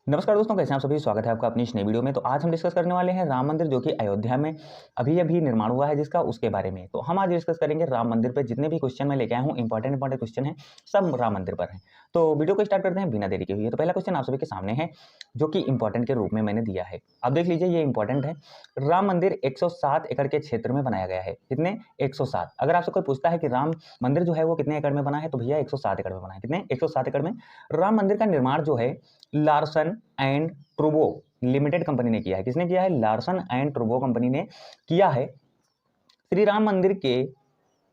नमस्कार दोस्तों, कैसे हैं आप सभी। स्वागत है आपका अपनी इस नई वीडियो में। तो आज हम डिस्कस करने वाले हैं राम मंदिर, जो कि अयोध्या में अभी अभी निर्माण हुआ है जिसका, उसके बारे में। तो हम आज डिस्कस करेंगे राम मंदिर पे। जितने भी क्वेश्चन मैं लेके आया हूँ, इंपॉर्टेंट क्वेश्चन है, सब राम मंदिर पर है। तो वीडियो को स्टार्ट करते हैं बिना देरी के हुए। तो पहला क्वेश्चन आप सभी के सामने है, जो कि इंपॉर्टेंट के रूप में मैंने दिया है। आप देख लीजिए, ये इंपॉर्टेंट है। राम मंदिर 107 एकड़ के क्षेत्र में बनाया गया है। कितने? 107। अगर आपसे कोई पूछता है कि राम मंदिर जो है वो कितने एकड़ में बना है, तो भैया 107 एकड़ में बना है। कितने? 107 एकड़ में। राम मंदिर का निर्माण जो है लार्सन एंड ट्रूबो लिमिटेड कंपनी ने किया है। किसने किया है? लार्सन एंड ट्रूबो कंपनी ने किया है। श्री राम मंदिर के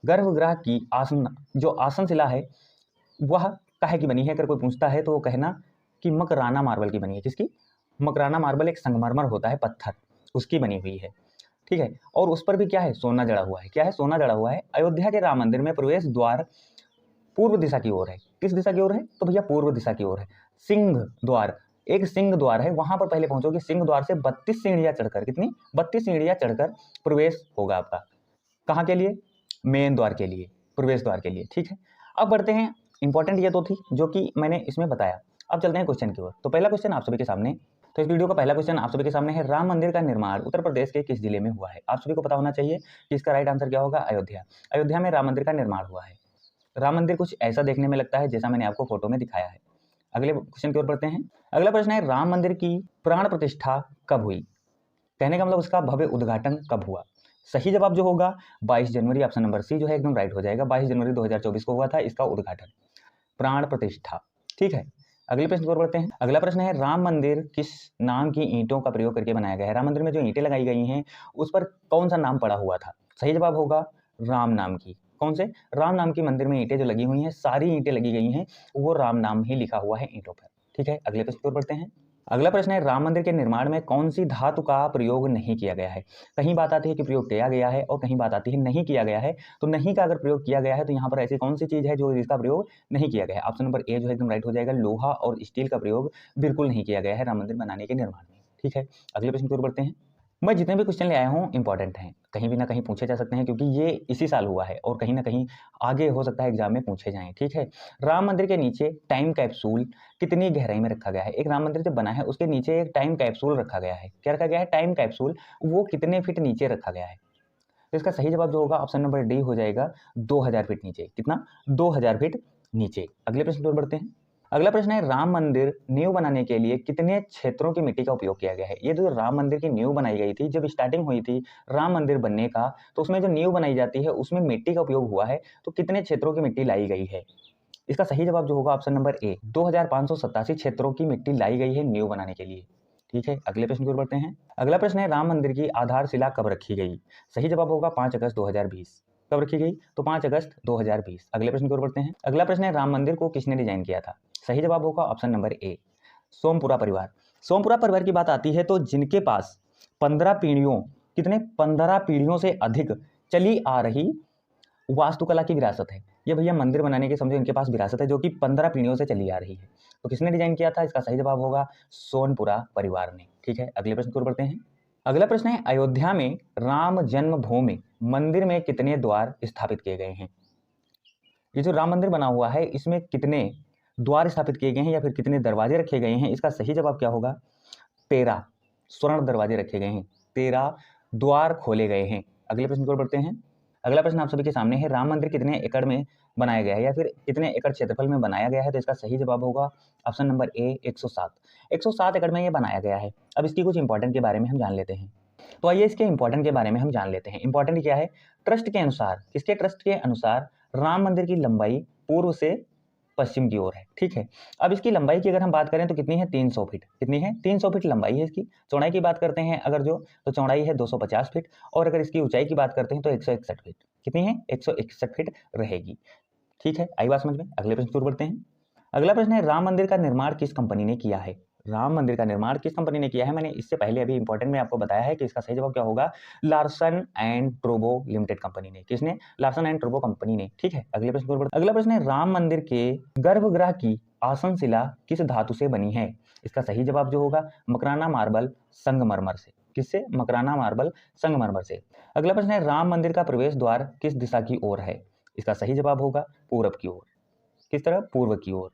गर्भगृह की जो आसनशिला है वह काहे की बनी है? अगर कोई पूछता है तो वो कहना कि मकराना मार्बल की बनी है। किसकी? मकराना मार्बल एक संगमरमर होता है, पत्थर, उसकी बनी हुई है। ठीक है। और उस पर भी क्या है? सोना जड़ा हुआ है। क्या है? सोना जड़ा हुआ है। अयोध्या के राम मंदिर में प्रवेश द्वार पूर्व दिशा की ओर है। किस दिशा की ओर है? तो भैया पूर्व दिशा की ओर है। सिंह द्वार, एक सिंह द्वार है, वहां पर पहले पहुंचोगे। सिंह द्वार से 32 सीढ़ियां चढ़कर, कितनी? 32 सीढ़ियां चढ़कर प्रवेश होगा आपका। कहाँ के लिए? मेन द्वार के लिए, प्रवेश द्वार के लिए। ठीक है। अब बढ़ते हैं। इंपॉर्टेंट ये तो थी जो कि मैंने इसमें बताया। अब चलते हैं क्वेश्चन की ओर। तो पहला क्वेश्चन आप सभी के सामने, तो इस वीडियो का पहला क्वेश्चन आप सभी के सामने है, राम मंदिर का निर्माण उत्तर प्रदेश के किस जिले में हुआ है? आप सभी को पता होना चाहिए कि इसका राइट आंसर क्या होगा? अयोध्या। अयोध्या में राम मंदिर का निर्माण हुआ है। राम मंदिर कुछ ऐसा देखने में लगता है जैसा मैंने आपको फोटो में दिखाया है। अगले क्वेश्चन की ओर बढ़ते हैं। अगला प्रश्न है, राम मंदिर की प्राण प्रतिष्ठा कब हुई? कहने का मतलब उसका भव्य उद्घाटन कब हुआ? सही जवाब जो होगा 22 जनवरी, ऑप्शन नंबर सी जो है एकदम राइट हो जाएगा। 22 जनवरी 2024 को हुआ था इसका उद्घाटन, प्राण प्रतिष्ठा। ठीक है। अगले प्रश्न की ओर बढ़ते हैं। अगला प्रश्न है, राम मंदिर किस नाम की ईंटों का प्रयोग करके बनाया गया है? राम मंदिर में जो ईंटें लगाई गई हैं उस पर कौन सा नाम पड़ा हुआ था? सही जवाब होगा राम नाम की। कौन से? राम नाम की मंदिर में ईंटें जो लगी हुई हैं, सारी ईंटें लगी गई हैं, वो राम नाम ही लिखा हुआ है ईंटों पर। ठीक है। अगले प्रश्न की ओर बढ़ते हैं। अगला प्रश्न है, राम मंदिर के निर्माण में कौन सी धातु का प्रयोग नहीं किया गया है? कहीं बात आती है कि प्रयोग किया गया है और कहीं बात आती है नहीं किया गया है। तो नहीं का अगर प्रयोग किया गया है तो यहाँ पर ऐसी कौन सी चीज है जो इसका प्रयोग नहीं किया गया है? ऑप्शन नंबर ए जो है एकदम राइट हो जाएगा। लोहा और स्टील का प्रयोग बिल्कुल नहीं किया गया है राम मंदिर बनाने के निर्माण में। ठीक है। अगले प्रश्न की ओर बढ़ते हैं। मैं जितने भी क्वेश्चन ले आया हूँ इंपॉर्टेंट हैं, कहीं भी ना कहीं पूछे जा सकते हैं, क्योंकि ये इसी साल हुआ है और कहीं ना कहीं आगे हो सकता है एग्जाम में पूछे जाएं। ठीक है। राम मंदिर के नीचे टाइम कैप्सूल कितनी गहराई में रखा गया है? एक राम मंदिर जब बना है उसके नीचे एक टाइम कैप्सूल रखा गया है। क्या रखा गया है? Time capsule. वो कितने फीट नीचे रखा गया है? तो इसका सही जवाब जो होगा ऑप्शन नंबर डी हो जाएगा, 2000 फीट नीचे। कितना? 2000 फीट नीचे। अगले प्रश्न की ओर बढ़ते हैं। अगला प्रश्न है, राम मंदिर नींव बनाने के लिए कितने क्षेत्रों की मिट्टी का उपयोग किया गया है? ये जो राम मंदिर की नींव बनाई गई थी, जब स्टार्टिंग हुई थी राम मंदिर बनने का, तो उसमें जो नींव बनाई जाती है उसमें मिट्टी का उपयोग हुआ है। तो कितने क्षेत्रों की मिट्टी लाई गई है? इसका सही जवाब जो होगा ऑप्शन नंबर ए, 2587 क्षेत्रों की मिट्टी लाई गई है नींव बनाने के लिए। ठीक है। अगले प्रश्न की ओर बढ़ते हैं। अगला प्रश्न है, राम मंदिर की आधारशिला कब रखी गई? सही जवाब होगा 5 अगस्त 2020। कब रखी गई? तो 5 अगस्त 2020। अगले प्रश्न की ओर बढ़ते हैं। अगला प्रश्न है, राम मंदिर को किसने डिजाइन किया था? सही जवाब होगा ऑप्शन नंबर ए, सोमपुरा परिवार। सोमपुरा परिवार की बात आती है तो जिनके पास 15 पीढ़ियों, कितने? 15 पीढ़ियों से अधिक चली आ रही वास्तुकला की विरासत है। ये भैया मंदिर बनाने की समझो इनके पास विरासत है, जो कि 15 पीढ़ियों से चली आ रही है। तो किसने डिजाइन किया था? इसका सही जवाब होगा सोनपुरा परिवार ने। ठीक है। अगले प्रश्न की ओर बढ़ते हैं। अगला प्रश्न है, अयोध्या में राम जन्मभूमि मंदिर में कितने द्वार स्थापित किए गए हैं? ये जो राम मंदिर बना हुआ है इसमें कितने द्वार स्थापित किए गए हैं या फिर कितने दरवाजे रखे गए हैं? इसका सही जवाब क्या होगा? 13 स्वर्ण दरवाजे रखे गए हैं, 13 द्वार खोले गए हैं। अगले प्रश्न की ओर बढ़ते हैं। अगला प्रश्न आप सभी के सामने है, राम मंदिर कितने एकड़ में बनाया गया है या फिर कितने एकड़ क्षेत्रफल में बनाया गया है? तो इसका सही जवाब होगा ऑप्शन नंबर ए, 107। 107 एकड़ में ये बनाया गया है। अब इसकी कुछ इंपॉर्टेंट के बारे में हम जान लेते हैं। तो आइए इसके इंपॉर्टेंट के बारे में हम जान लेते हैं। इंपॉर्टेंट क्या है? ट्रस्ट के अनुसार, किसके ट्रस्ट के अनुसार राम मंदिर की लंबाई पूर्व से पश्चिम की ओर है। ठीक है। अब इसकी लंबाई की अगर हम बात करें तो कितनी है? 300 फीट। कितनी है? 300 फीट लंबाई है इसकी। चौड़ाई की बात करते हैं अगर जो, तो चौड़ाई है 250 फीट। और अगर इसकी ऊंचाई की बात करते हैं तो 161 फीट। कितनी है? 161 फीट रहेगी। ठीक है। आई बात समझ में? अगले प्रश्न की ओर बढ़ते हैं। अगला प्रश्न है, राम मंदिर का निर्माण किस कंपनी ने किया है? राम मंदिर का निर्माण किस कंपनी ने किया है? मैंने इससे पहले अभी इंपॉर्टेंट में आपको बताया है कि इसका सही जवाब क्या होगा? लार्सन एंड ट्रूबो लिमिटेड कंपनी ने। किसने? लार्सन एंड ट्रूबो कंपनी ने। ठीक है। अगले प्रश्न की ओर बढ़ते हैं। अगला प्रश्न है, राम मंदिर के गर्भगृह की आसनशिला किस धातु से बनी है? इसका सही जवाब जो होगा मकराना मार्बल संगमरमर से। किससे? मकराना मार्बल संगमरमर से। अगला प्रश्न है, राम मंदिर का प्रवेश द्वार किस दिशा की ओर है? इसका सही जवाब होगा पूरब की ओर। किस तरफ? पूर्व की ओर।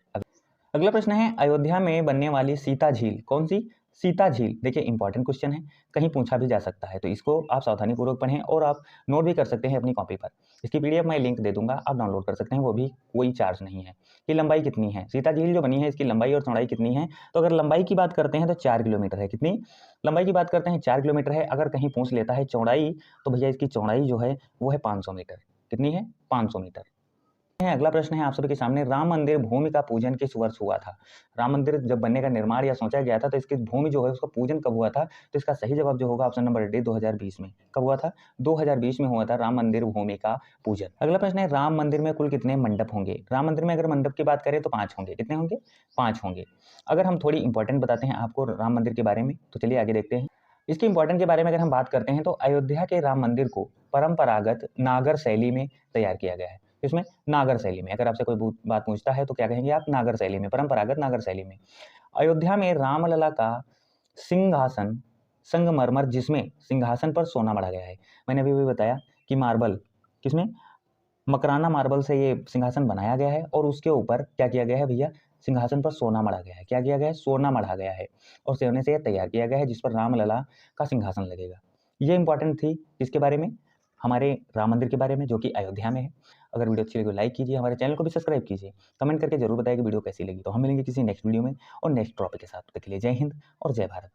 अगला प्रश्न है अयोध्या में बनने वाली सीता झील कौन सी? सीता झील। देखिए इंपॉर्टेंट क्वेश्चन है, कहीं पूछा भी जा सकता है, तो इसको आप सावधानी पूर्वक पढ़ें और आप नोट भी कर सकते हैं अपनी कॉपी पर। इसकी पीडीएफ मैं लिंक दे दूंगा, आप डाउनलोड कर सकते हैं, वो भी कोई चार्ज नहीं है। कि लंबाई कितनी है, सीता झील जो बनी है इसकी लंबाई और चौड़ाई कितनी है? तो अगर लंबाई की बात करते हैं तो 4 किलोमीटर है। कितनी लंबाई की बात करते हैं? 4 किलोमीटर है। अगर कहीं पूछ लेता है चौड़ाई, तो भैया इसकी चौड़ाई जो है वो है 500 मीटर। कितनी है? 500 मीटर। अगला प्रश्न है आप सभी के सामने, राम मंदिर भूमि का पूजन किस वर्ष हुआ था? राम मंदिर जब बनने का निर्माण या सोचा गया था तो इसकी भूमि जो है उसका पूजन कब हुआ था? तो इसका सही जवाब जो होगा ऑप्शन नंबर डी 2020 में। कब हुआ था? 2020 में हुआ था राम मंदिर भूमि का पूजन। अगला प्रश्न है राम मंदिर में कुल कितने मंडप होंगे? राम मंदिर में अगर मंडप की बात करें तो 5 होंगे। कितने होंगे? 5 होंगे। अगर हम थोड़ी इंपॉर्टेंट बताते हैं आपको राम मंदिर के बारे में, तो चलिए आगे देखते हैं। इसके इंपॉर्टेंट के बारे में अगर हम बात करते हैं तो अयोध्या के राम मंदिर को परंपरागत नागर शैली में तैयार किया गया है। इसमें नागर शैली में, अगर आपसे कोई बात पूछता है तो क्या कहेंगे आप? नागर शैली में, परंपरागत नागर शैली में। अयोध्या में रामलला का सिंहासन संगमरमर, जिसमें सिंहासन पर सोना मढ़ा गया है। मैंने अभी भी बताया कि मार्बल, किसमें? मकराना मार्बल से ये सिंहासन बनाया गया है और उसके ऊपर क्या किया गया है भैया? सिंहासन पर सोना मढ़ा गया है। क्या किया गया है? सोना मढ़ा गया है और सोने से यह तैयार किया गया है जिस पर रामलला का सिंहासन लगेगा। ये इंपॉर्टेंट थी इसके बारे में, हमारे राम मंदिर के बारे में जो कि अयोध्या में है। अगर वीडियो अच्छी लगी तो लाइक कीजिए, हमारे चैनल को भी सब्सक्राइब कीजिए, कमेंट करके जरूर बताइए कि वीडियो कैसी लगी। तो हम मिलेंगे किसी नेक्स्ट वीडियो में और नेक्स्ट टॉपिक के साथ। तब तक के लिए जय हिंद और जय भारत।